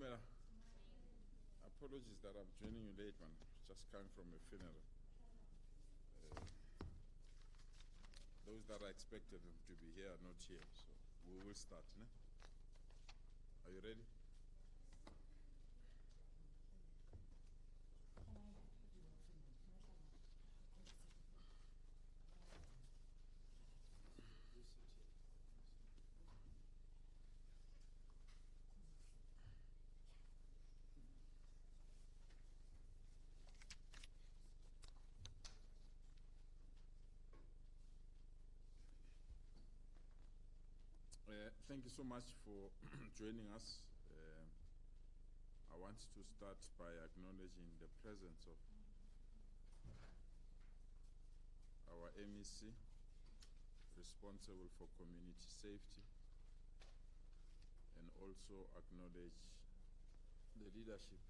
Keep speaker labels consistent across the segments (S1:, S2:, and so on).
S1: Dumela. Apologies that I'm joining you late, man. Just coming from a funeral. Those that I expected them to be here are not here, so we will start. Ne? Are you ready? Thank you so much for joining us. I want to start by acknowledging the presence of our MEC, responsible for community safety, and also acknowledge the leadership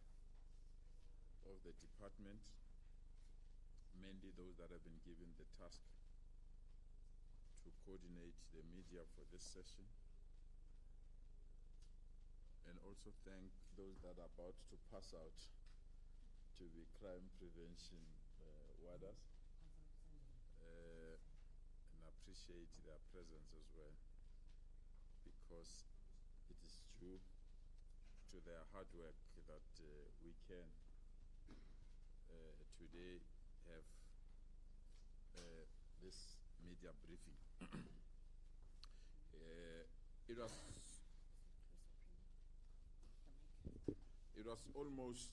S1: of the department, mainly those that have been given the task to coordinate the media for this session. And also thank those that are about to pass out to be crime prevention warders, and appreciate their presence as well, because it is due to their hard work that we can today have this media briefing. It was almost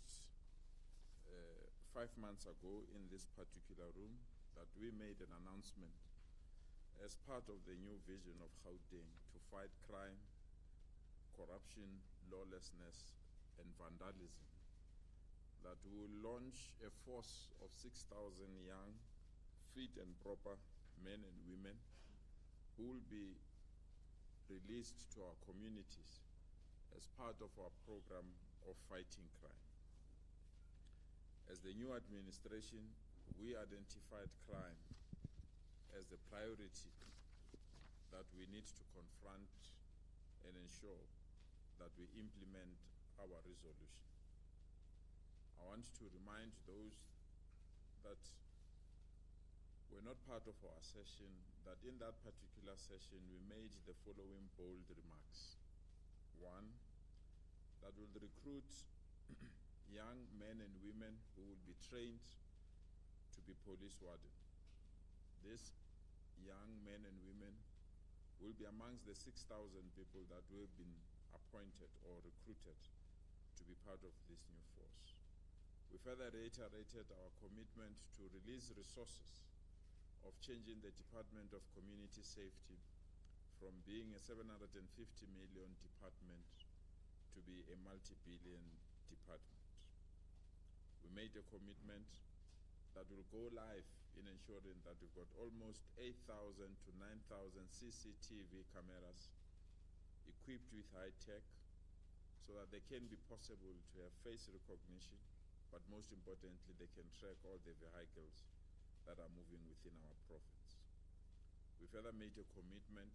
S1: 5 months ago in this particular room that we made an announcement as part of the new vision of Gauteng to fight crime, corruption, lawlessness, and vandalism, that we will launch a force of 6,000 young, fit and proper men and women who will be released to our communities as part of our program of fighting crime. As the new administration, we identified crime as the priority that we need to confront and ensure that we implement our resolution. I want to remind those that were not part of our session that in that particular session we made the following bold remarks. One, that will recruit young men and women who will be trained to be police warden. These young men and women will be amongst the 6,000 people that will have been appointed or recruited to be part of this new force. We further reiterated our commitment to release resources of changing the Department of Community Safety from being a 750 million department to be a multi-billion department. We made a commitment that will go live in ensuring that we've got almost 8,000 to 9,000 CCTV cameras equipped with high tech so that they can be possible to have face recognition, but most importantly, they can track all the vehicles that are moving within our province. We further made a commitment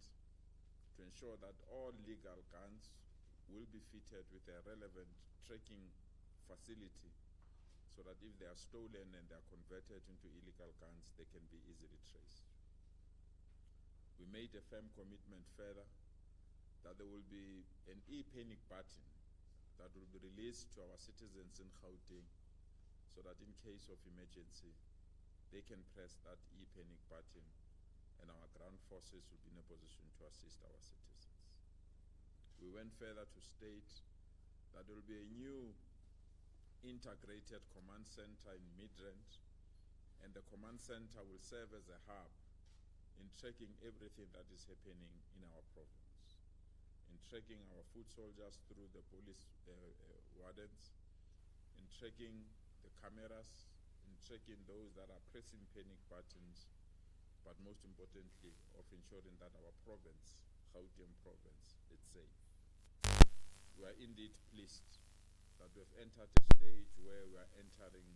S1: to ensure that all legal guns will be fitted with a relevant tracking facility so that if they are stolen and they are converted into illegal guns, they can be easily traced. We made a firm commitment further that there will be an e-panic button that will be released to our citizens in Gauteng so that in case of emergency, they can press that e-panic button and our ground forces will be in a position to assist our citizens. We went further to state that there will be a new integrated command center in Midrand, and the command center will serve as a hub in tracking everything that is happening in our province, in tracking our foot soldiers through the police wardens, in tracking the cameras, in tracking those that are pressing panic buttons, but most importantly, of ensuring that our province, Gauteng Province, is safe. We are indeed pleased that we have entered a stage where we are entering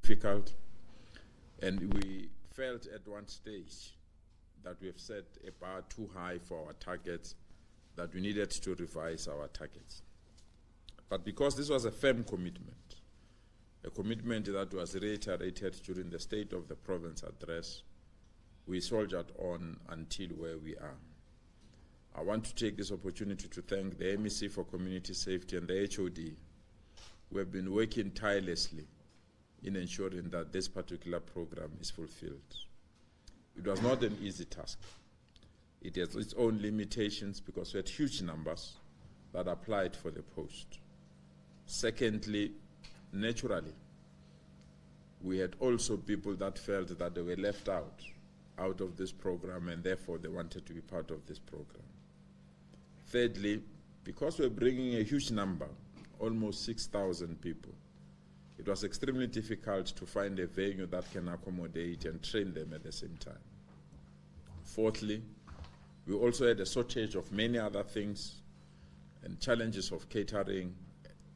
S1: difficult, and we felt at one stage that we have set a bar too high for our targets, that we needed to revise our targets. But because this was a firm commitment, a commitment that was reiterated during the State of the Province address, we soldiered on until where we are. I want to take this opportunity to thank the MEC for Community Safety and the HOD, who have been working tirelessly in ensuring that this particular program is fulfilled. It was not an easy task. It has its own limitations because we had huge numbers that applied for the post. Secondly, naturally, we had also people that felt that they were left out of this program, and therefore they wanted to be part of this program. Thirdly, because we're bringing a huge number, almost 6,000 people, it was extremely difficult to find a venue that can accommodate and train them at the same time. Fourthly, we also had a shortage of many other things and challenges of catering,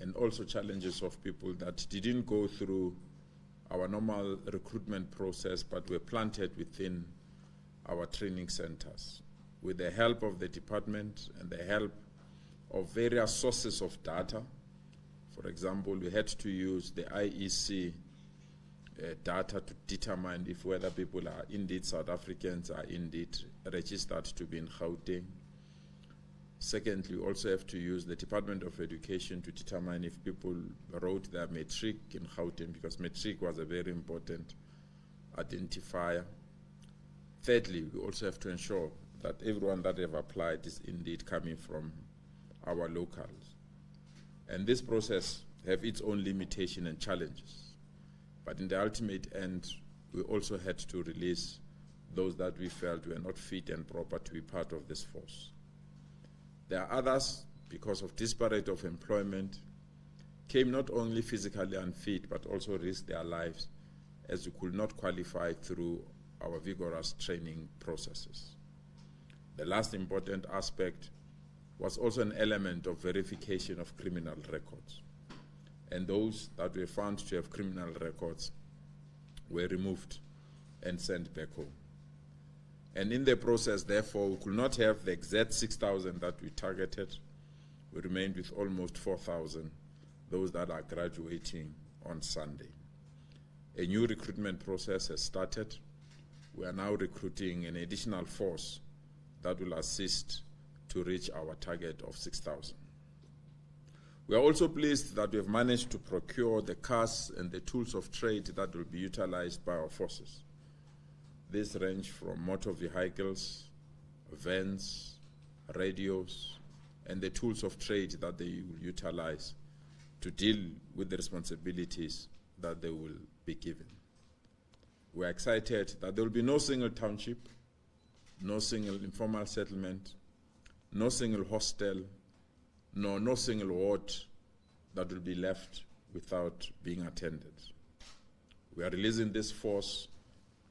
S1: and also challenges of people that didn't go through our normal recruitment process but were planted within our training centers. With the help of the department and the help of various sources of data, for example, we had to use the IEC data to determine if whether people are indeed South Africans, are indeed registered to be in Gauteng. Secondly, we also have to use the Department of Education to determine if people wrote their matric in Gauteng, because matric was a very important identifier. Thirdly, we also have to ensure that everyone that have applied is indeed coming from our locals. And this process have its own limitation and challenges. But in the ultimate end, we also had to release those that we felt were not fit and proper to be part of this force. There are others, because of disparate of employment, came not only physically unfit, but also risked their lives as we could not qualify through our vigorous training processes. The last important aspect was also an element of verification of criminal records. And those that were found to have criminal records were removed and sent back home. And in the process, therefore, we could not have the exact 6,000 that we targeted. We remained with almost 4,000, those that are graduating on Sunday. A new recruitment process has started. We are now recruiting an additional force that will assist to reach our target of 6,000. We are also pleased that we have managed to procure the cars and the tools of trade that will be utilized by our forces. These range from motor vehicles, vans, radios, and the tools of trade that they will utilize to deal with the responsibilities that they will be given. We are excited that there will be no single township, no single informal settlement, no single hostel, no single ward that will be left without being attended. We are releasing this force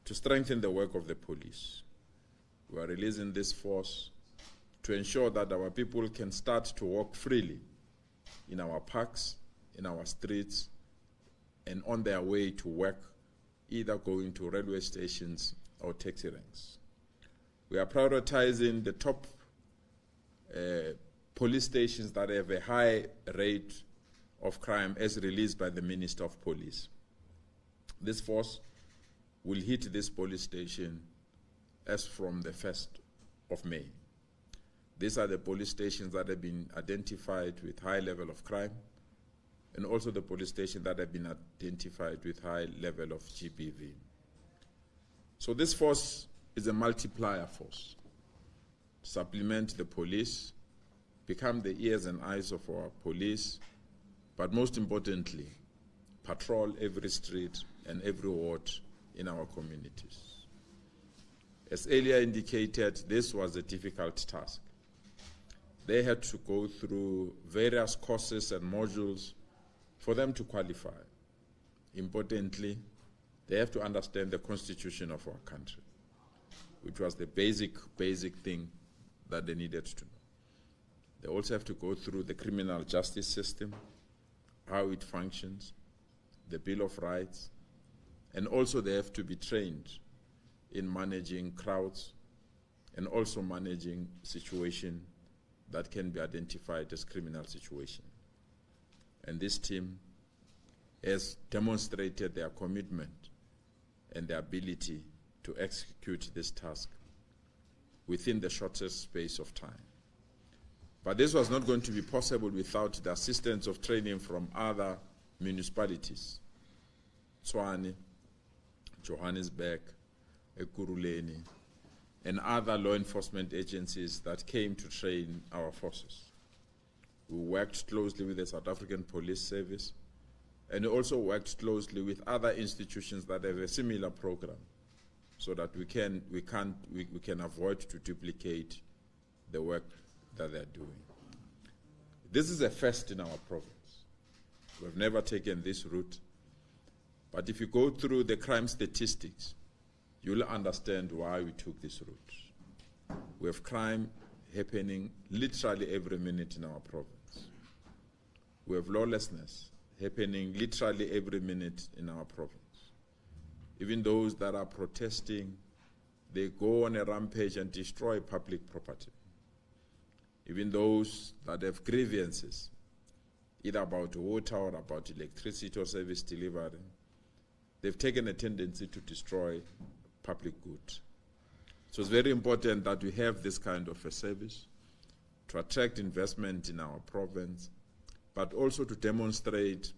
S1: to strengthen the work of the police. We are releasing this force to ensure that our people can start to walk freely in our parks, in our streets, and on their way to work, either going to railway stations or taxi ranks. We are prioritizing the top police stations that have a high rate of crime as released by the Minister of Police. This force will hit this police station as from the 1st of May. These are the police stations that have been identified with high level of crime, and also the police stations that have been identified with high level of GBV. So this force is a multiplier force. Supplement the police, become the ears and eyes of our police, but most importantly, patrol every street and every ward in our communities. As earlier indicated, this was a difficult task. They had to go through various courses and modules for them to qualify. Importantly, they have to understand the constitution of our country, which was the basic thing that they needed to know. They also have to go through the criminal justice system, how it functions, the Bill of Rights, and also they have to be trained in managing crowds and also managing situation that can be identified as criminal situation. And this team has demonstrated their commitment and their ability to execute this task within the shortest space of time. But this was not going to be possible without the assistance of training from other municipalities. Tshwane, Johannesburg, Ekurhuleni, and other law enforcement agencies that came to train our forces. We worked closely with the South African Police Service, and we also worked closely with other institutions that have a similar program, so that we can avoid to duplicate the work that they're doing. This is a first in our province. We've never taken this route, but if you go through the crime statistics, you'll understand why we took this route. We have crime happening literally every minute in our province. We have lawlessness happening literally every minute in our province. Even those that are protesting, they go on a rampage and destroy public property. Even those that have grievances, either about water or about electricity or service delivery, they've taken a tendency to destroy public goods. So it's very important that we have this kind of a service to attract investment in our province, but also to demonstrate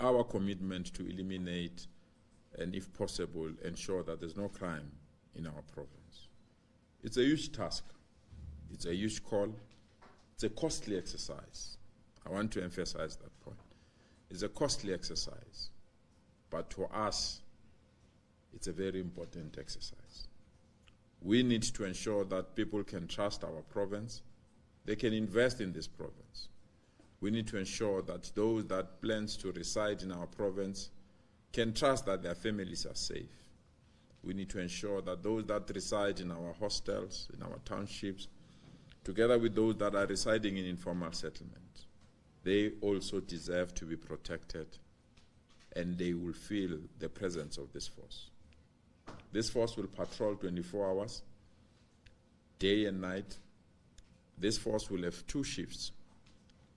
S1: our commitment to eliminate and, if possible, ensure that there's no crime in our province. It's a huge task. It's a huge call. It's a costly exercise. I want to emphasize that point. It's a costly exercise, but to us, it's a very important exercise. We need to ensure that people can trust our province. They can invest in this province. We need to ensure that those that plans to reside in our province can trust that their families are safe. We need to ensure that those that reside in our hostels, in our townships, together with those that are residing in informal settlement, they also deserve to be protected, and they will feel the presence of this force. This force will patrol 24 hours, day and night. This force will have 2 shifts.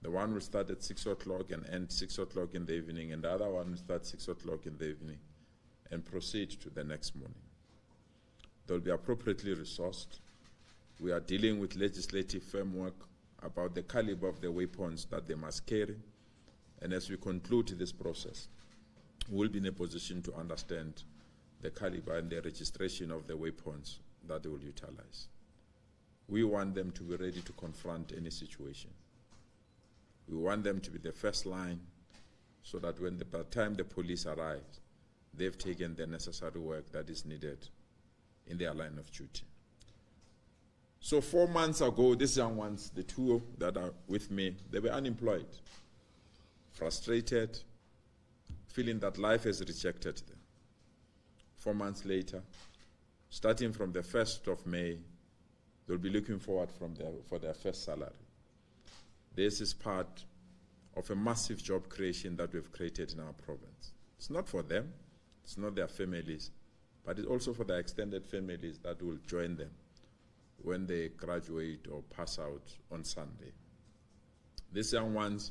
S1: The one will start at 6 o'clock and end 6 o'clock in the evening, and the other one will start 6 o'clock in the evening and proceed to the next morning. They'll be appropriately resourced. We are dealing with legislative framework about the caliber of the weapons that they must carry, and as we conclude this process, we'll be in a position to understand the caliber and the registration of the weapons that they will utilize. We want them to be ready to confront any situation. We want them to be the first line, so that by the time the police arrive, they've taken the necessary work that is needed in their line of duty. So 4 months ago, these young ones, the 2 that are with me, they were unemployed, frustrated, feeling that life has rejected them. 4 months later, starting from the 1st of May, they'll be looking forward for their first salary. This is part of a massive job creation that we've created in our province. It's not for them, it's not their families, but it's also for their extended families that will join them when they graduate or pass out on Sunday. These young ones,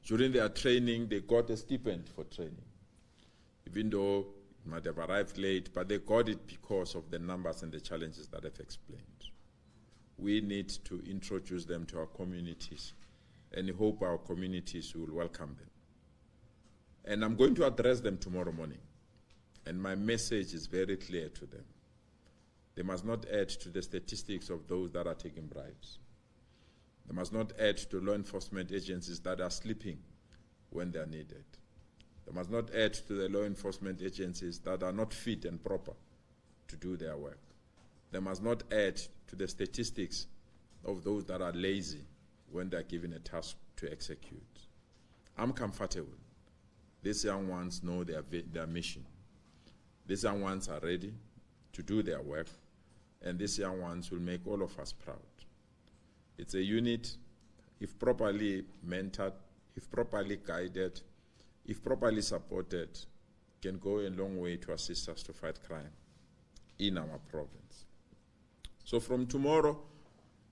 S1: during their training, they got a stipend for training. Even though it might have arrived late, but they got it because of the numbers and the challenges that I've explained. We need to introduce them to our communities, and hope our communities will welcome them. And I'm going to address them tomorrow morning, and my message is very clear to them. They must not add to the statistics of those that are taking bribes. They must not add to law enforcement agencies that are sleeping when they are needed. They must not add to the law enforcement agencies that are not fit and proper to do their work. They must not add to the statistics of those that are lazy when they are given a task to execute. I'm comfortable. These young ones know their mission. These young ones are ready to do their work, and these young ones will make all of us proud. It's a unit, if properly mentored, if properly guided, if properly supported, can go a long way to assist us to fight crime in our province. So from tomorrow,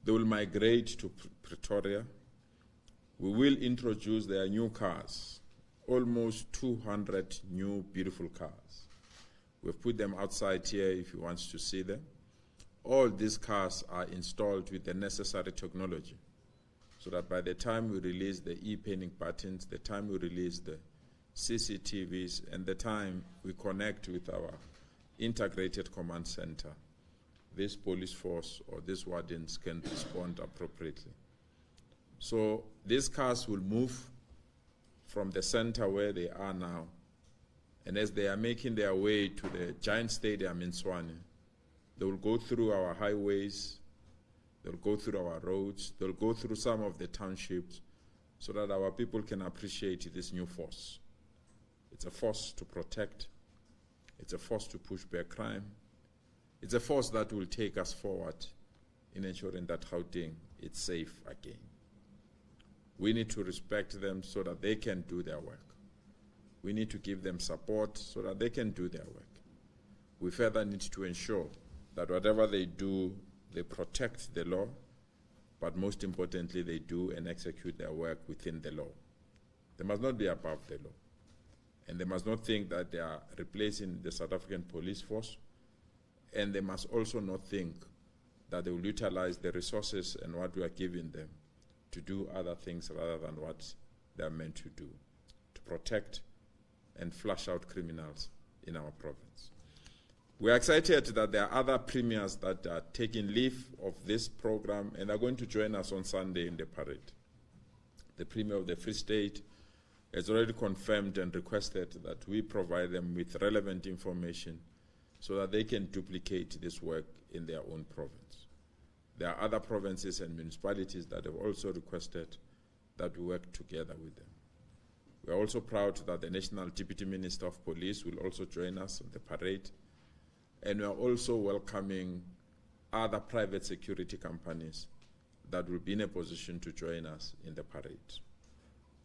S1: they will migrate to Pretoria. We will introduce their new cars, almost 200 new beautiful cars. We've put them outside here if you want to see them. All these cars are installed with the necessary technology so that by the time we release the e-penning buttons, the time we release the CCTVs, and the time we connect with our integrated command center, this police force or these wardens can respond appropriately. So these cars will move from the center where they are now, and as they are making their way to the giant stadium in Tshwane, they will go through our highways, they'll go through our roads, they'll go through some of the townships so that our people can appreciate this new force. It's a force to protect, it's a force to push back crime, it's a force that will take us forward in ensuring that Gauteng is safe again. We need to respect them so that they can do their work. We need to give them support so that they can do their work. We further need to ensure that whatever they do, they protect the law, but most importantly, they do and execute their work within the law. They must not be above the law. And they must not think that they are replacing the South African police force. And they must also not think that they will utilize the resources and what we are giving them to do other things rather than what they are meant to do, to protect and flush out criminals in our province. We are excited that there are other premiers that are taking leave of this program and are going to join us on Sunday in the parade. The Premier of the Free State has already confirmed and requested that we provide them with relevant information so that they can duplicate this work in their own province. There are other provinces and municipalities that have also requested that we work together with them. We are also proud that the National Deputy Minister of Police will also join us on the parade, and we are also welcoming other private security companies that will be in a position to join us in the parade.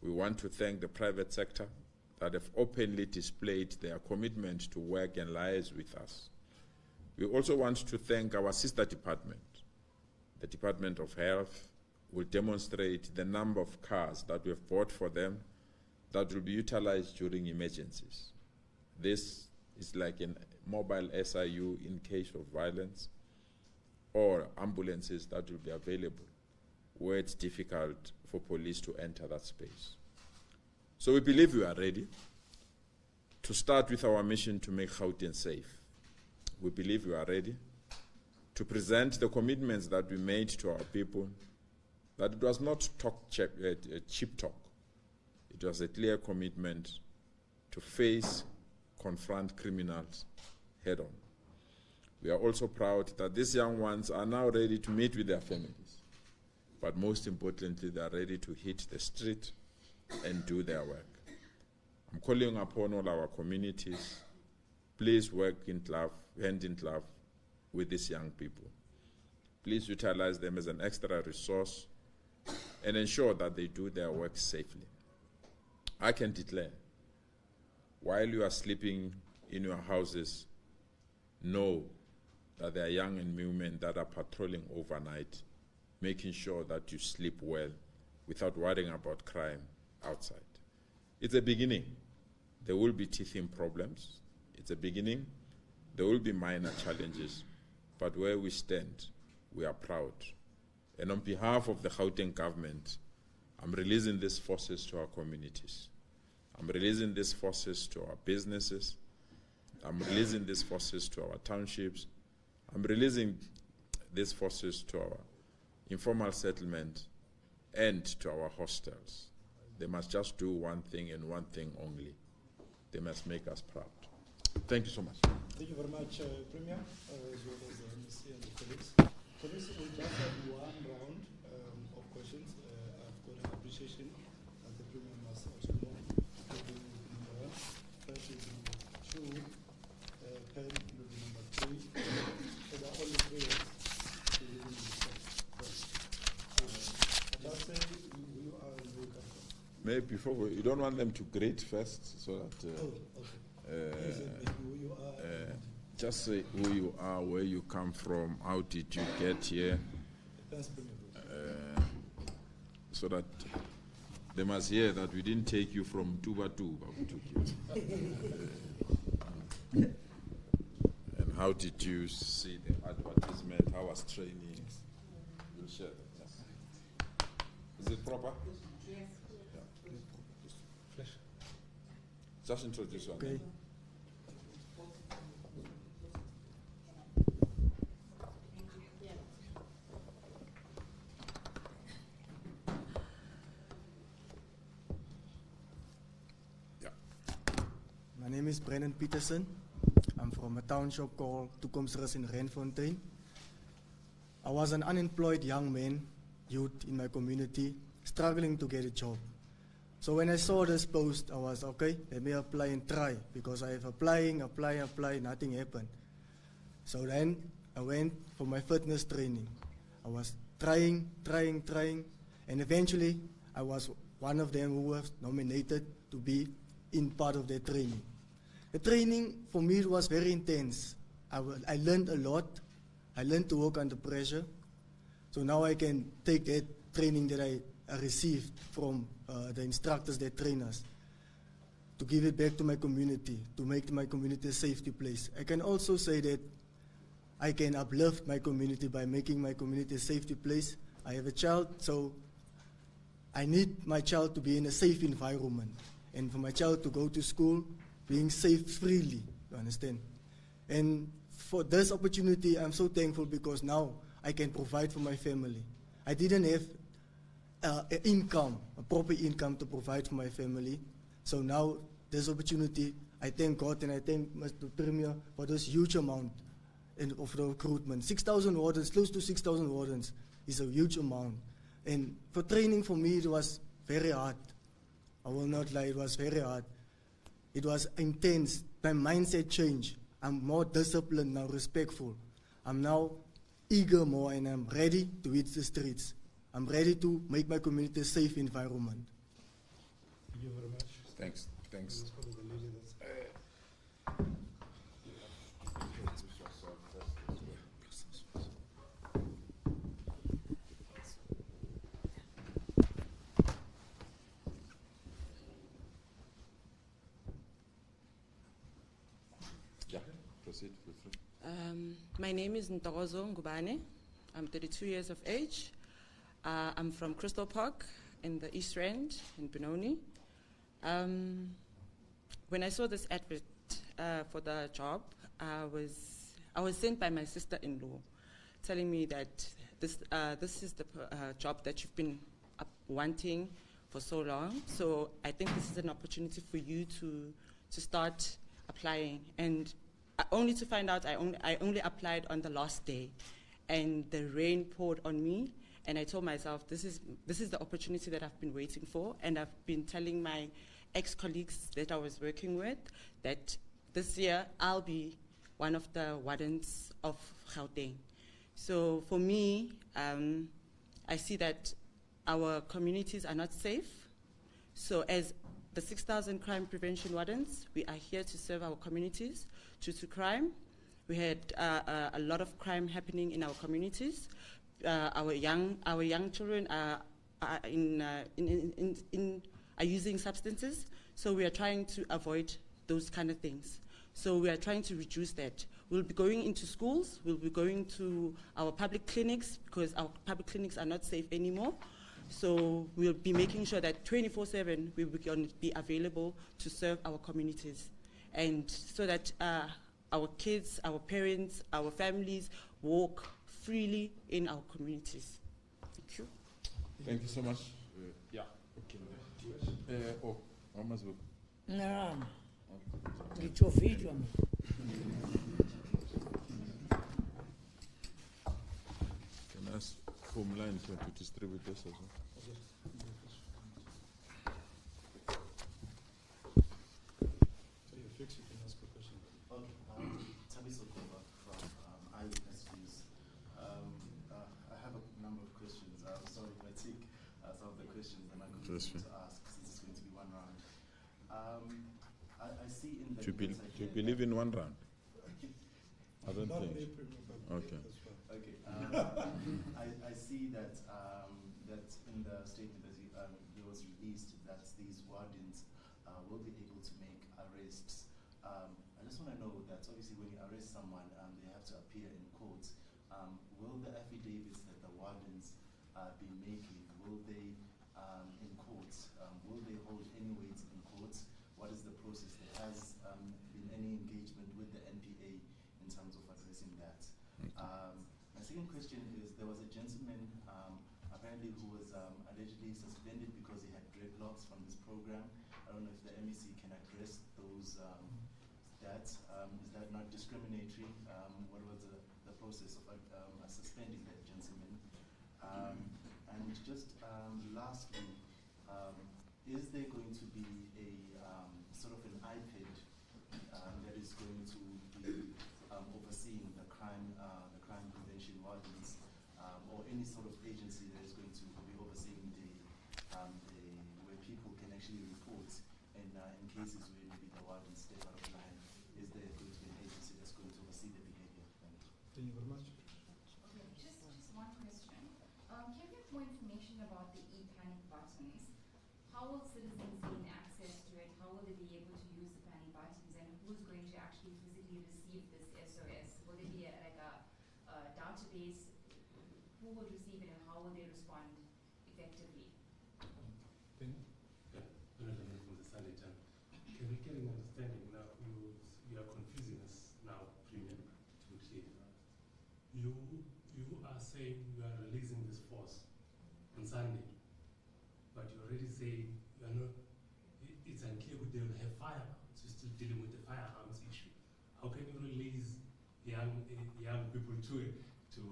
S1: We want to thank the private sector that have openly displayed their commitment to work and liaise with us. We also want to thank our sister department. The Department of Health will demonstrate the number of cars that we have bought for them that will be utilized during emergencies. This is like a mobile SIU in case of violence, or ambulances that will be available where it's difficult for police to enter that space. So we believe we are ready to start with our mission to make Gauteng safe. We believe we are ready to present the commitments that we made to our people, that it was not cheap talk. It was a clear commitment to face, confront criminals head on. We are also proud that these young ones are now ready to meet with their families. But most importantly, they are ready to hit the street and do their work. I'm calling upon all our communities, please work in glove, hand in glove with these young people. Please utilize them as an extra resource and ensure that they do their work safely. I can declare, while you are sleeping in your houses, know that there are young and women that are patrolling overnight, making sure that you sleep well without worrying about crime outside. It's a beginning. There will be teething problems. It's a beginning. There will be minor challenges. But where we stand, we are proud. And on behalf of the Gauteng government, I'm releasing these forces to our communities. I'm releasing these forces to our businesses. I'm releasing these forces to our townships. I'm releasing these forces to our informal settlement and to our hostels. They must just do one thing and one thing only. They must make us proud. Thank you so much.
S2: Thank you very much, Premier, as well as MC and the colleagues. Colleagues, we just have one round of questions. I've got an appreciation that the Premier must also know. Number one. First is number two. Pen will be number three. So there are only three words. Just say who you are and where you come from.
S1: Maybe before you don't want them to greet first, so that.
S2: Okay. Who you are.
S1: Just say who you are, where you come from, how did you get here, so that they must hear that we didn't take you from Tuba, we took you. And how did you see the advertisement? How was training? You'll share that. Yes. Is it proper?
S3: Yes.
S1: Yeah. Just introduce yourself.
S2: Okay. My name is Brennan Peterson. I'm from a township called Toekomsrus in Randfontein. I was an unemployed young man, youth in my community, struggling to get a job. So when I saw this post, I was, okay, let me apply and try, because I have applying, nothing happened. So then I went for my fitness training. I was trying, and eventually I was one of them who was nominated to be in part of their training. The training for me was very intense. I learned a lot. I learned to work under pressure. So now I can take that training that I received from the instructors, the trainers, to give it back to my community, to make my community a safety place. I can also say that I can uplift my community by making my community a safety place. I have a child, so I need my child to be in a safe environment, and for my child to go to school being safe freely, you understand? And for this opportunity, I'm so thankful, because now I can provide for my family. I didn't have a proper income to provide for my family. So now this opportunity, I thank God and I thank Mr. Premier for this huge amount of the recruitment. 6,000 wardens, close to 6,000 wardens is a huge amount. And for training for me, it was very hard. I will not lie, it was very hard. It was intense. My mindset changed. I'm more disciplined now, respectful. I'm now eager more, and I'm ready to hit the streets. I'm ready to make my community a safe environment. Thank you very much.
S1: Thanks. Yeah, proceed.
S3: My name is Ntokozo Ngubane. I'm 32 years of age. I'm from Crystal Park in the East Rand in Benoni. When I saw this advert for the job, I was sent by my sister-in-law, telling me that this is the job that you've been wanting for so long. So I think this is an opportunity for you to start applying. And only to find out, I only applied on the last day, and the rain poured on me. And I told myself, this is the opportunity that I've been waiting for. And I've been telling my ex-colleagues that I was working with that this year I'll be one of the wardens of Gauteng. So for me, I see that our communities are not safe. So as the 6,000 crime prevention wardens, we are here to serve our communities due to crime. We had a lot of crime happening in our communities. Our young children are using substances, so we are trying to avoid those kind of things. So we are trying to reduce that. We'll be going into schools, we'll be going to our public clinics, because our public clinics are not safe anymore. So we'll be making sure that 24/7 we will be available to serve our communities, and so that our kids, our parents, our families walk freely in our communities. Thank you.
S1: Thank you so much. Yeah. Okay. Almost.
S4: No, it's your video.
S1: Can I ask Homeline to distribute this as well?
S5: To ask, since it's going to be one round. I see in the
S1: Do you believe in one round? I don't
S2: Not
S1: think.
S2: me, Premier, but
S1: Okay.
S2: as well.
S5: Okay. I see that that in the statement that it was released that these wardens will be able to make arrests. I just want to know that obviously when you arrest someone, they have to appear in court. Will the affidavits that the wardens be making, will they in courts, will they hold any weight in courts? What is the process? There has been any engagement with the NPA in terms of addressing that? My second question is, there was a gentleman apparently who was allegedly suspended because he had dreadlocks from this program. I don't know if the MEC can address those, is that not discriminatory? What was the process of suspending that gentleman? And just lastly, is there going to be a sort of an iPad that is going to be overseeing the crime prevention wardens, or any sort of agency that is going to be overseeing where people can actually report in cases where maybe the wardens step out of line? Is there going to be an agency that's going to oversee the behavior?
S2: Thank you very much.
S6: Okay, just one question. Can you give more information about the e-panic buttons? How will citizens gain access to it? How will they be able to use the panic buttons? And who's going to actually physically receive this SOS? Will it be like a database? Who will receive it and how will they respond effectively?
S2: Thank you.
S7: From the Sunday Times. Can we get an understanding now? You are confusing us now, Premier, to be clear. You are saying you are releasing this force on Sunday, but you already say you are not. It's unclear whether they will have firearms. You're still dealing with the firearms issue. How can you release young people to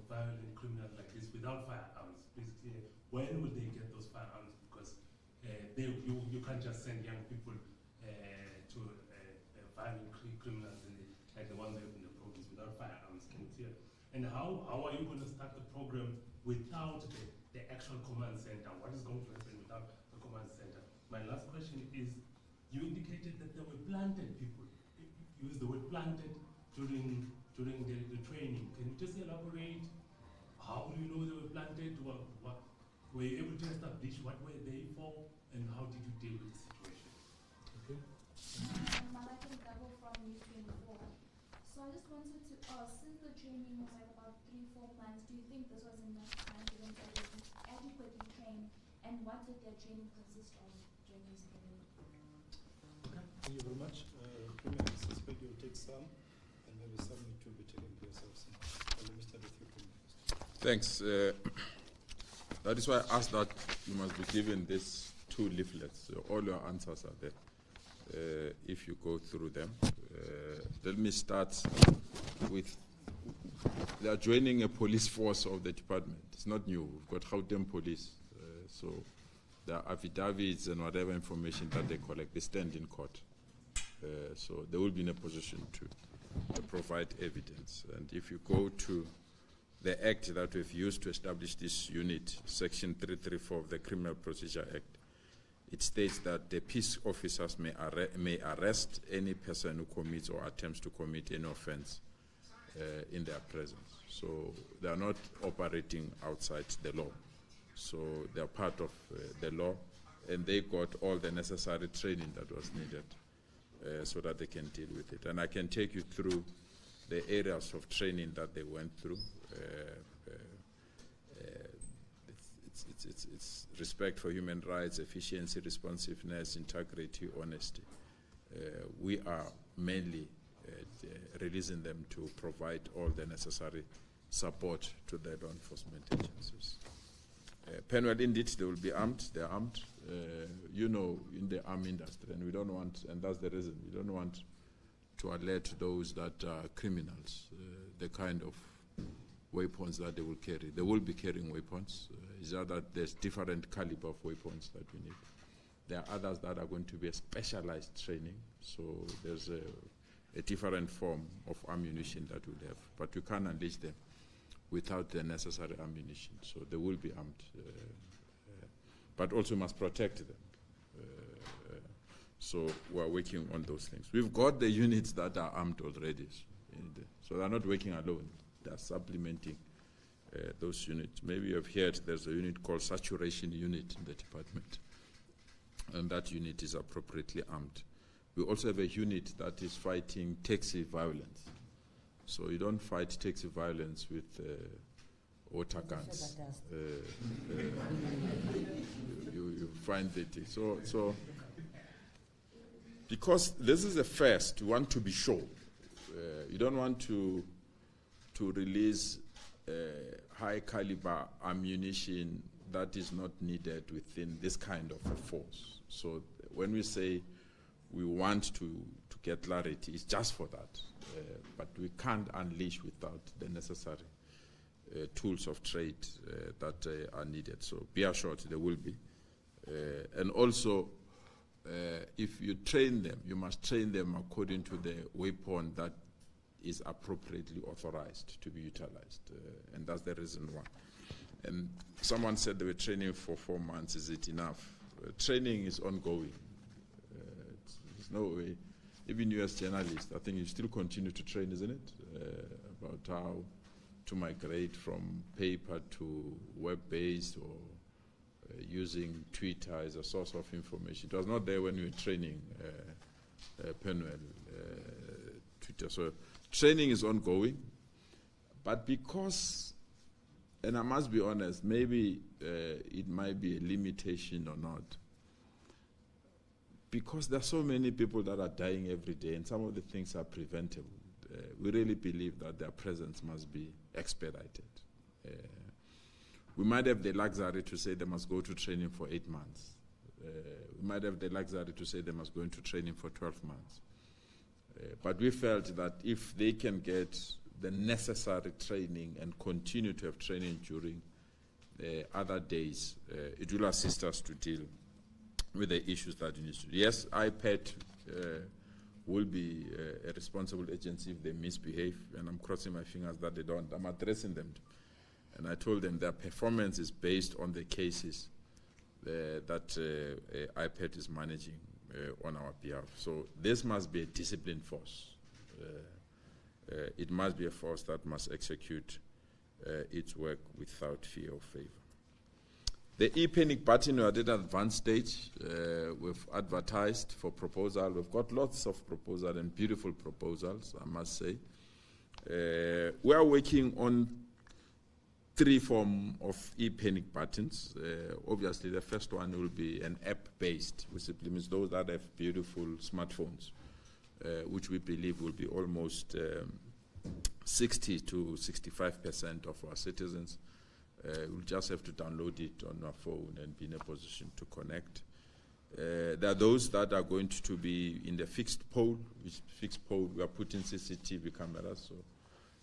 S7: violent criminals like this without firearms? Please clear. When will they get those firearms? Because you can't just send young people to violent criminals like the ones in the province without firearms. Can you clear? And how are you going to start the program without the actual command center? What is going to happen without the command center? My last question is, you indicated that there were planted people. You used the word planted during the training. Can you just elaborate? How do you know they were planted? What were you able to establish? What were they for? And how did you deal with the situation?
S2: Okay.
S8: Malaki Double from News 24. So I just wanted to ask, since the training was like about 3-4 months, do you think this was enough time for them to adequately train? And what did their training consist of during this period?
S2: Okay. Thank you very much. Premier, I suspect you'll take some, and maybe some need to be taken care of. Let me start with you, Premier, first.
S1: Thanks. That is why I asked that you must be given these 2 leaflets. All your answers are there if you go through them. Let me start with, they are joining a police force of the department. It's not new. We've got Gauteng Police. So there are affidavits and whatever information that they collect, they stand in court. So they will be in a position to provide evidence. And if you go to the act that we've used to establish this unit, Section 334 of the Criminal Procedure Act, it states that the peace officers may arrest any person who commits or attempts to commit any offense in their presence. So they are not operating outside the law. So they are part of the law, and they got all the necessary training that was needed so that they can deal with it. And I can take you through the areas of training that they went through. It's respect for human rights, efficiency, responsiveness, integrity, honesty. We are mainly releasing them to provide all the necessary support to the law enforcement agencies. Penwell, indeed, they will be armed. They're armed. You know, in the army industry, and we don't want, and that's the reason, we don't want to alert those that are criminals, the kind of weapons that they will carry. They will be carrying weapons. It's just that there's different caliber of weapons that we need. There are others that are going to be a specialized training, so there's a different form of ammunition that we'll have, but you can't unleash them without the necessary ammunition, so they will be armed. But also must protect them. So we're working on those things. We've got the units that are armed already So they're not working alone. They're supplementing those units. Maybe you have heard there's a unit called saturation unit in the department, and that unit is appropriately armed. We also have a unit that is fighting taxi violence. So you don't fight taxi violence with water guns. You find that. So because this is a first, you want to be sure. You don't want to release high caliber ammunition that is not needed within this kind of a force. So when we say we want to get clarity, it's just for that. But we can't unleash without the necessary tools of trade that are needed. So be assured there will be. And also, if you train them, you must train them according to the weapon that is appropriately authorized to be utilized. And that's the reason why. And someone said they were training for 4 months. Is it enough? Training is ongoing. There's no way. Even you as journalists, I think you still continue to train, isn't it? About how to migrate from paper to web-based or using Twitter as a source of information. It was not there when you were training Penwell, Twitter. So training is ongoing. But because, and I must be honest, maybe it might be a limitation or not, because there are so many people that are dying every day and some of the things are preventable. We really believe that their presence must be expedited. We might have the luxury to say they must go to training for 8 months. We might have the luxury to say they must go into training for 12 months. But we felt that if they can get the necessary training and continue to have training during other days, it will assist us to deal with the issues that you need to do. Yes, IPAD will be a responsible agency if they misbehave, and I'm crossing my fingers that they don't. I'm addressing them. And I told them their performance is based on the cases that IPAD is managing on our behalf. So this must be a disciplined force. It must be a force that must execute its work without fear or favor. The e-panic button, we are at an advanced stage. We've advertised for proposal. We've got lots of proposals and beautiful proposals, I must say. We are working on 3 forms of e-panic buttons. Obviously, the first one will be an app-based, which simply means those that have beautiful smartphones, which we believe will be almost 60 to 65% of our citizens. We'll just have to download it on our phone and be in a position to connect. There are those that are going to be in the fixed pole, which fixed pole we are putting CCTV cameras. So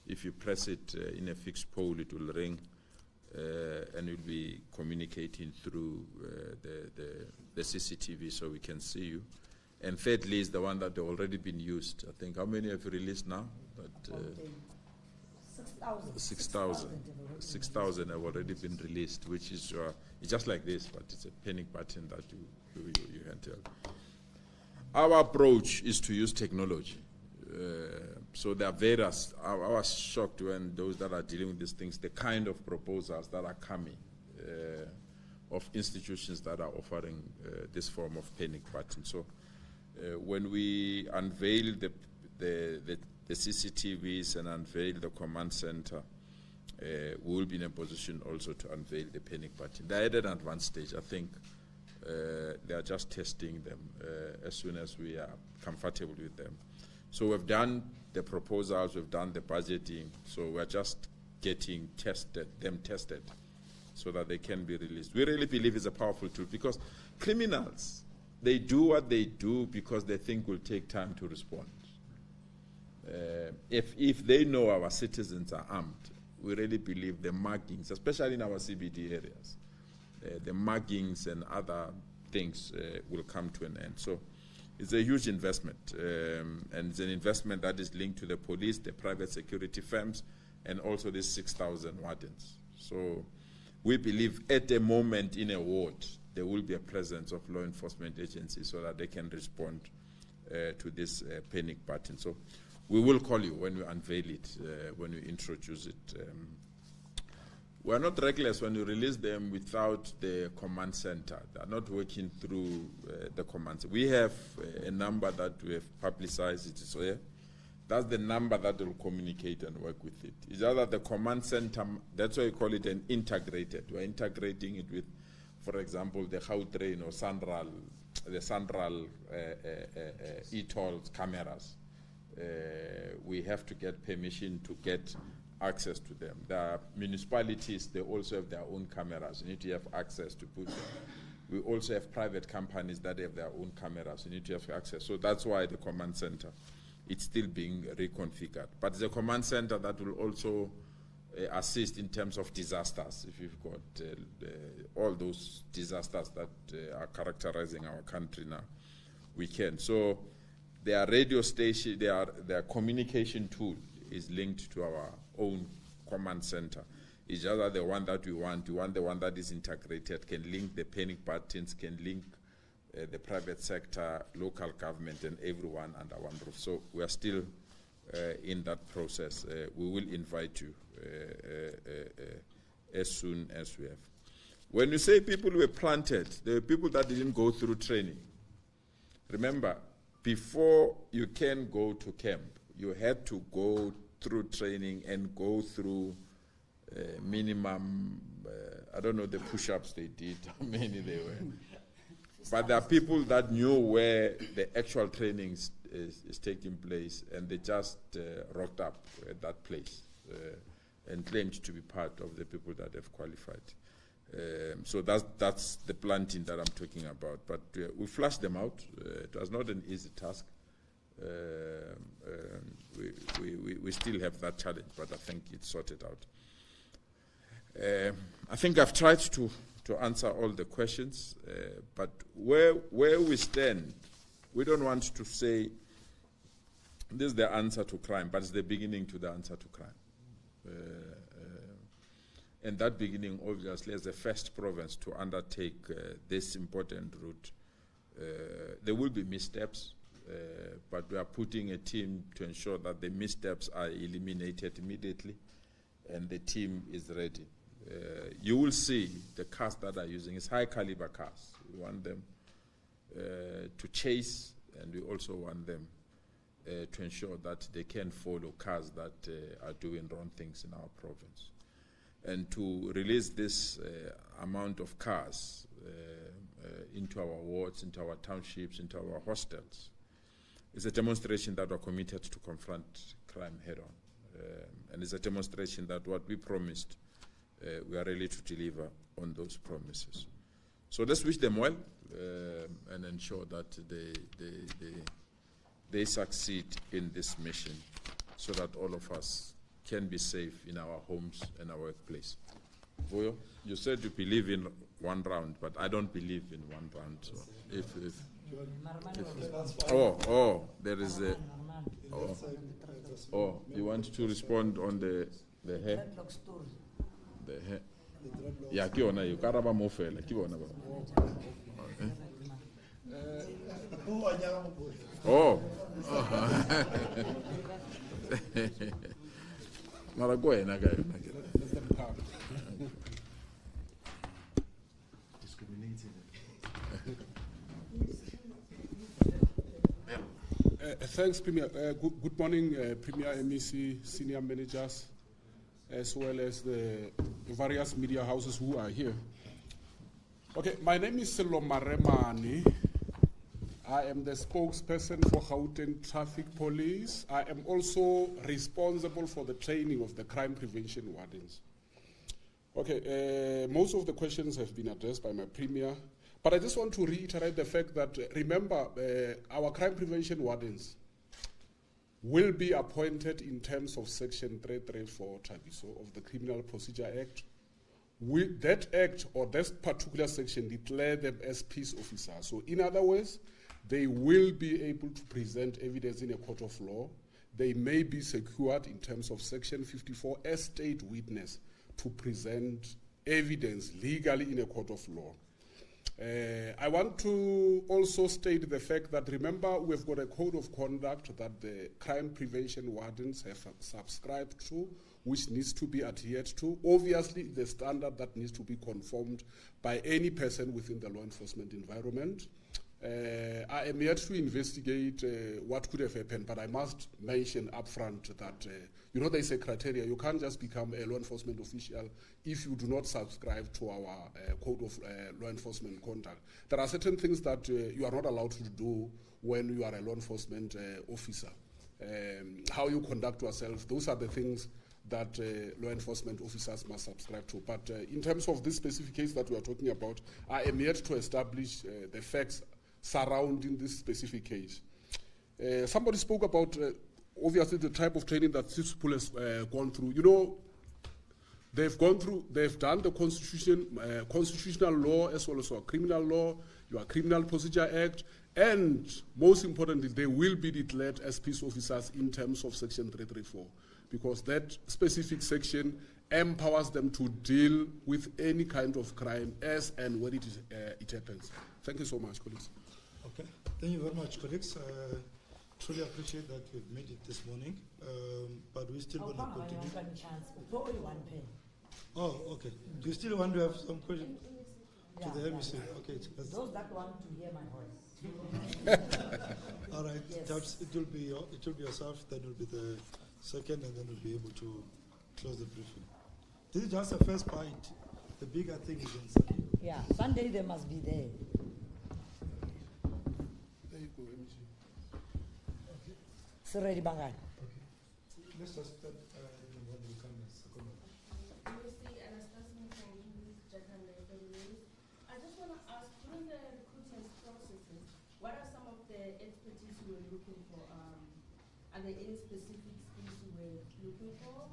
S1: if you press it in a fixed pole, it will ring and you'll be communicating through the CCTV so we can see you. And thirdly is the one that have already been used. I think, how many have you released now? 6,000. 6,000 have already been released, which is it's just like this, but it's a panic button that you can tell. Our approach is to use technology. So there are various, I was shocked when those that are dealing with these things, the kind of proposals that are coming of institutions that are offering this form of panic button. So when we unveil the CCTVs and unveil the command center, we will be in a position also to unveil the panic button. They're at an advanced stage. I think they are just testing them as soon as we are comfortable with them. So we've done the proposals, we've done the budgeting, so we're just getting them tested so that they can be released. We really believe it's a powerful tool because criminals, they do what they do because they think will take time to respond. If they know our citizens are armed, we really believe the muggings, especially in our CBD areas, the muggings and other things will come to an end. So it's a huge investment, and it's an investment that is linked to the police, the private security firms, and also these 6,000 wardens. So we believe at the moment in a ward, there will be a presence of law enforcement agencies so that they can respond to this panic button. So we will call you when we unveil it, when we introduce it. We are not reckless when we release them without the command center. They are not working through the command center. We have a number that we have publicized. It is here. That's the number that will communicate and work with it. It's just that the command center, that's why we call it an integrated. We're integrating it with, for example, the Gauteng or the Central e-toll cameras. We have to get permission to get access to them. The municipalities, they also have their own cameras. You need to have access to put them. We also have private companies that have their own cameras. You need to have access. So that's why the command center, it's still being reconfigured. But it's a command center that will also assist in terms of disasters. If you've got all those disasters that are characterizing our country now, we can. So their radio station, their communication tool is linked to our own command center. It's just that the one that we want the one that is integrated, can link the panic buttons, can link the private sector, local government, and everyone under one roof. So we are still in that process. We will invite you as soon as we have. When you say people were planted, there were people that didn't go through training. Remember, before you can go to camp, you had to go through training and go through minimum, I don't know the push-ups they did, how many they were. But there are people that knew where the actual training is taking place, and they just rocked up at that place and claimed to be part of the people that have qualified. So that's the planting that I'm talking about. But we flushed them out. It was not an easy task. We still have that challenge, but I think it's sorted out. I think I've tried to answer all the questions, but where we stand, we don't want to say this is the answer to crime, but it's the beginning to the answer to crime. And that beginning, obviously, as the first province to undertake this important route, there will be missteps, but we are putting a team to ensure that the missteps are eliminated immediately, and the team is ready. You will see the cars that are using is high caliber cars. We want them to chase, and we also want them to ensure that they can follow cars that are doing wrong things in our province. And to release this amount of cars into our wards, into our townships, into our hostels, is a demonstration that we're committed to confront crime head-on. And it's a demonstration that what we promised, we are ready to deliver on those promises. So let's wish them well and ensure that they succeed in this mission so that all of us can be safe in our homes and our workplace. Voyo, you said you believe in one round, but I don't believe in one round. So there is a... you want to respond on the hair? The hair. Yeah, kiona you karaba mofela kiona ba. Oh. Mara go ena ga yona ke.
S5: Discriminated.
S9: Thanks, Premier. Good morning, Premier, MEC, senior managers, as well as the various media houses who are here. Okay, my name is Selo Maremani. I am the spokesperson for Gauteng Traffic Police. I am also responsible for the training of the crime prevention wardens. Okay, most of the questions have been addressed by my Premier, but I just want to reiterate the fact that, remember, our crime prevention wardens will be appointed in terms of Section 334 of the Criminal Procedure Act. That act or that particular section declare them as peace officers. So in other words, they will be able to present evidence in a court of law. They may be secured in terms of Section 54 as state witness to present evidence legally in a court of law. I want to also state the fact that, remember, we've got a code of conduct that the crime prevention wardens have subscribed to, which needs to be adhered to. Obviously, the standard that needs to be conformed by any person within the law enforcement environment. I am yet to investigate what could have happened, but I must mention upfront that, there's a criteria. You can't just become a law enforcement official if you do not subscribe to our code of law enforcement conduct. There are certain things that you are not allowed to do when you are a law enforcement officer. How you conduct yourself, those are the things that law enforcement officers must subscribe to. But in terms of this specific case that we are talking about, I am yet to establish the facts surrounding this specific case. Somebody spoke about, obviously, the type of training that this people has gone through. They've done the constitutional law as well as our criminal law, your Criminal Procedure Act, and most importantly, they will be declared as peace officers in terms of Section 334, because that specific section empowers them to deal with any kind of crime as and when it happens. Thank you so much, colleagues.
S2: Okay, thank you very much, colleagues. Truly appreciate that you've made it this morning, but we still want to continue. Oh, okay. Do you still want to have some questions to the MEC? Okay.
S4: Those that want to hear my voice.
S2: All right.
S4: Yes.
S2: It will be yourself. Then will be the second, and then we'll be able to close the briefing. This is just the first bite. The bigger thing is on Sunday.
S4: Yeah, Sunday they must be there.
S9: There you go, MEC.
S2: Okay.
S4: So ready, Bangal.
S2: Okay. Let's just start. What will come next?
S10: I just want to ask, during the recruitment processes, what are some of the expertise you were looking for? Are there any specific skills you were looking for?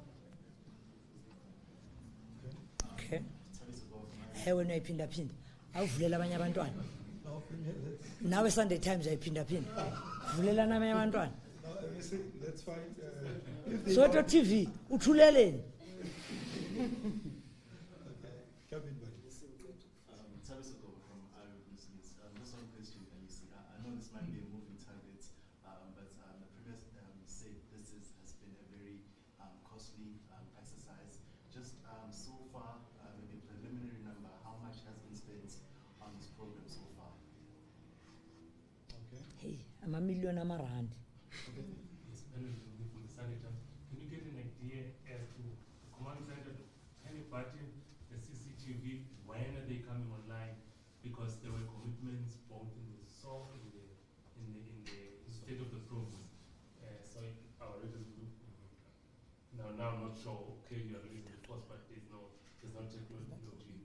S4: Okay. When I pinda pin, awuvulela abanye abantwana. Nawe Sunday Times ayiphinda-phinda. Vulela nabanye abantwana.
S2: Let's find.
S4: Soto TV, uthuleleni. $1 million.
S7: Can you get an idea as to the command center, any button, the CCTV, when are they coming online? Because there were commitments both in the SOC and in the state of the province. So our readers look now I'm not sure. Okay, you are releasing the force, but there's no technology.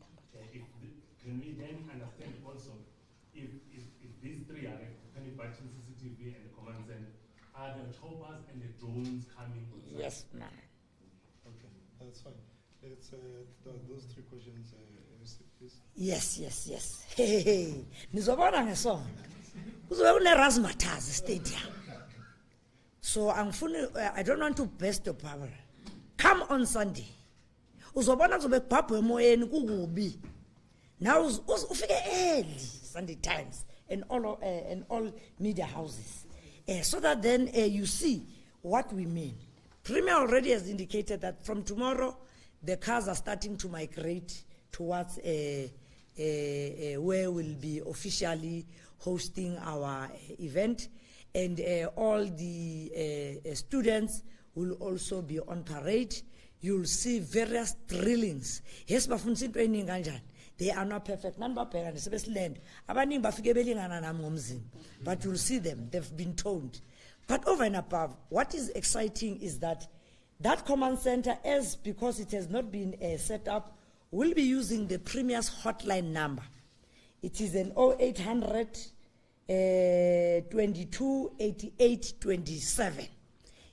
S7: Can we then understand also if these three are any button, CCTV, and the command center, are the choppers and the drones coming?
S4: Yes, ma'am.
S2: Okay, that's fine. It's those three questions, please.
S4: Yes. Hey. Nizobona ngesonto. Kuzobe kune Razzmatazz stadium. So I don't want to burst your bubble. Come on Sunday. Uzobona kuzobe kubhabhwe emoyeni kukubi. Now ufike early Sunday Times and all media houses. So that then you see what we mean. Premier already has indicated that from tomorrow, the cars are starting to migrate towards where we'll be officially hosting our event. And all the students will also be on parade. You'll see various drillings. Yes, training they are not perfect. But you'll see them. They've been told. But over and above, what is exciting is that command center, because it has not been set up, will be using the Premier's hotline number. It is an 0800 22 88 27.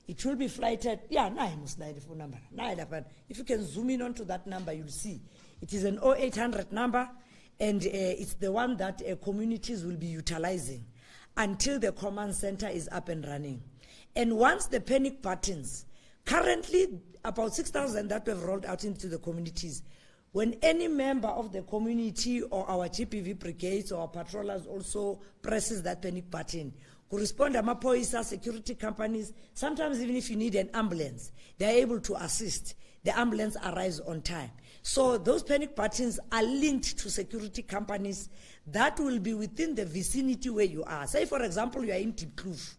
S4: It will be flighted. Yeah, phone number. If you can zoom in onto that number, you'll see. It is an 0800 number, and it's the one that communities will be utilizing until the command center is up and running. And once the panic buttons, currently about 6,000 that we've rolled out into the communities, when any member of the community or our GPV brigades or our patrollers also presses that panic button, correspond to Mapoisa, security companies, sometimes even if you need an ambulance, they are able to assist. The ambulance arrives on time. So those panic buttons are linked to security companies that will be within the vicinity where you are. Say, for example, you are in Diepkloof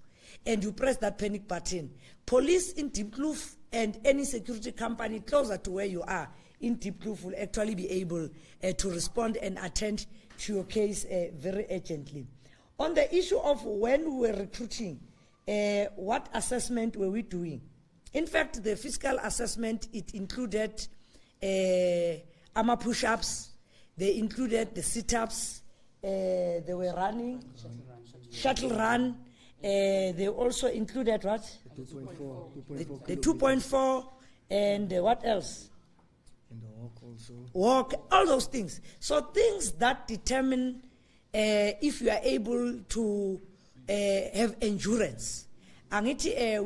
S4: and you press that panic button. Police in Diepkloof and any security company closer to where you are in Diepkloof will actually be able to respond and attend to your case very urgently. On the issue of when we were recruiting, what assessment were we doing? In fact, the fiscal assessment, it included armor push-ups, they included the sit-ups, they were running, shuttle run, they also included what? 2.4. The 2.4, and what else?
S2: And the walk also.
S4: Walk, all those things. So things that determine if you are able to have endurance. And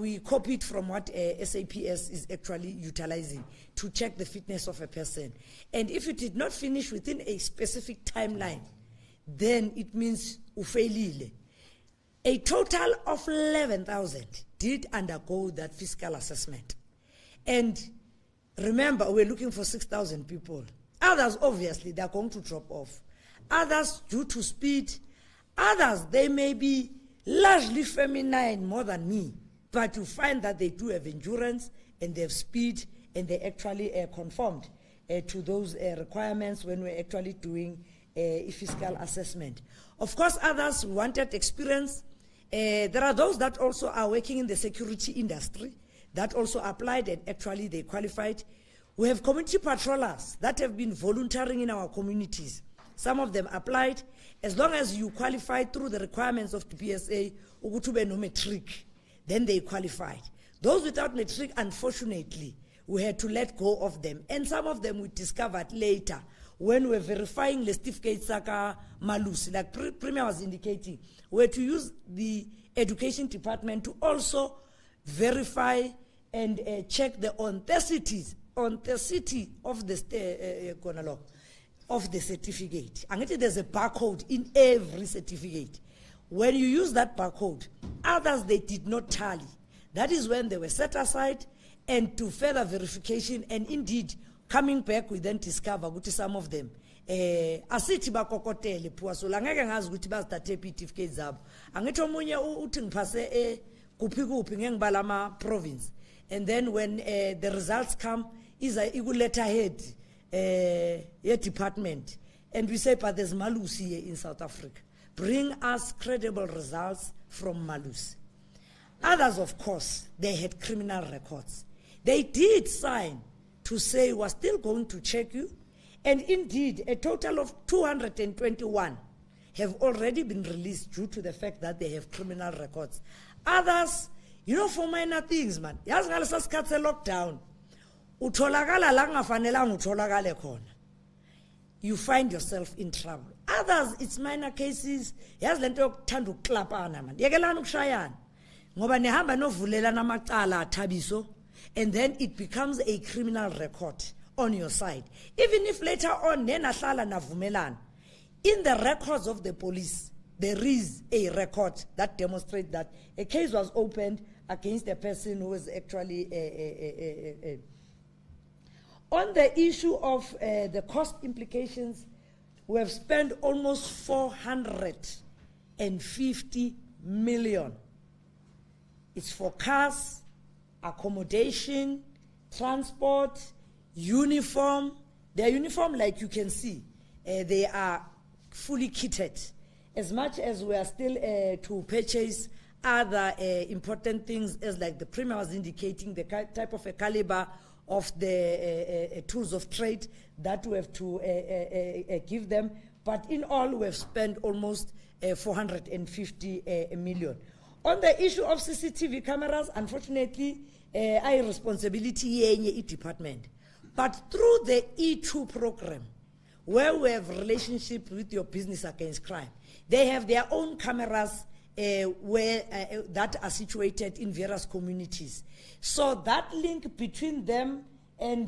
S4: we copied from what SAPS is actually utilizing to check the fitness of a person. And if you did not finish within a specific timeline, then it means ufailile. A total of 11,000 did undergo that fiscal assessment. And remember, we're looking for 6,000 people. Others, obviously, they're going to drop off. Others, due to speed. Others, they may be largely feminine more than me, but you find that they do have endurance and they have speed and they actually conformed to those requirements when we're actually doing a fiscal assessment. Of course, others wanted experience. There are those that also are working in the security industry that also applied and actually they qualified. We have community patrollers that have been volunteering in our communities. Some of them applied. As long as you qualified through the requirements of the PSA, ukutube no matric, then they qualified. Those without matric, unfortunately, we had to let go of them. And some of them we discovered later when we were verifying the certificate Saka Malus, like Premier was indicating, we had to use the education department to also verify and check the authenticity of the of the certificate. And there's a barcode in every certificate. When you use that barcode, others they did not tally. That is when they were set aside and to further verification, and indeed coming back we then discover that some of them asithi bakokotele phuwa so langeke ngazi ukuthi bazithathe certificates zabo. Angithi omunye uthi ngiphase kuphi kuphi ngengibala ama province, and then when the results come is a letterhead department, and we say, but there's Malus here in South Africa. Bring us credible results from Malus. Others, of course, they had criminal records. They did sign to say we're still going to check you, and indeed, a total of 221 have already been released due to the fact that they have criminal records. Others, you know, for minor things, man. Yazi ngalesa sikhathi lockdown. Utholakala la kungafanelanga utholakale khona. You find yourself in trouble. Others, it's minor cases. Yazi lento yokuthanda ukuklapana man. Yekelana ukushayana. Ngoba nehamba novulelana amacala athabiso, and then it becomes a criminal record on your side. Even if later on nenahlala navumelana, in the records of the police, there is a record that demonstrates that a case was opened against a person who was actually on the issue of the cost implications, we have spent almost 450 million. It's for cars, accommodation, transport, uniform. Their uniform, like you can see, they are fully kitted. As much as we are still to purchase other important things, as like the Premier was indicating, the type of a caliber of the tools of trade that we have to give them. But in all, we have spent almost 450 million. On the issue of CCTV cameras, unfortunately, I responsibility in department. But through the E2 program, where we have relationship with your business against crime, they have their own cameras that are situated in various communities. So that link between them and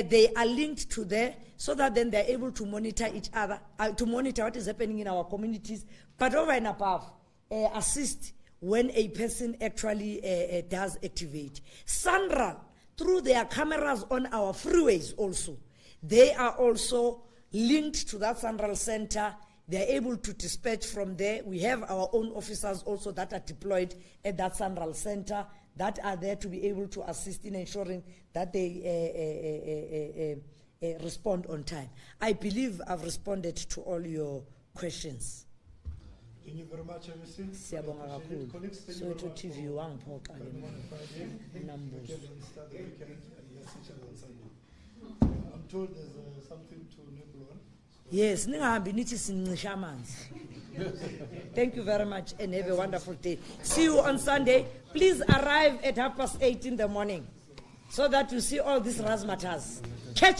S4: they are linked to there so that then they're able to monitor each other, to monitor what is happening in our communities, but over and above, assist when a person actually does activate. Sandra, through their cameras on our freeways also, they are also linked to that Central Center. They're able to dispatch from there. We have our own officers also that are deployed at that Central Center that are there to be able to assist in ensuring that they respond on time. I believe I've responded to all your questions.
S2: Thank you very much, MC.
S4: Siyabonga kakhulu. So to TV wangiphoxa ke numbers.
S2: I'm told there's something to nibble on.
S4: Yes, ningahambi nithi sincisha amanzi. Thank you very much and have a wonderful day. See you on Sunday. Please arrive at 8:30 in the morning so that you see all these razzmatazz. Catch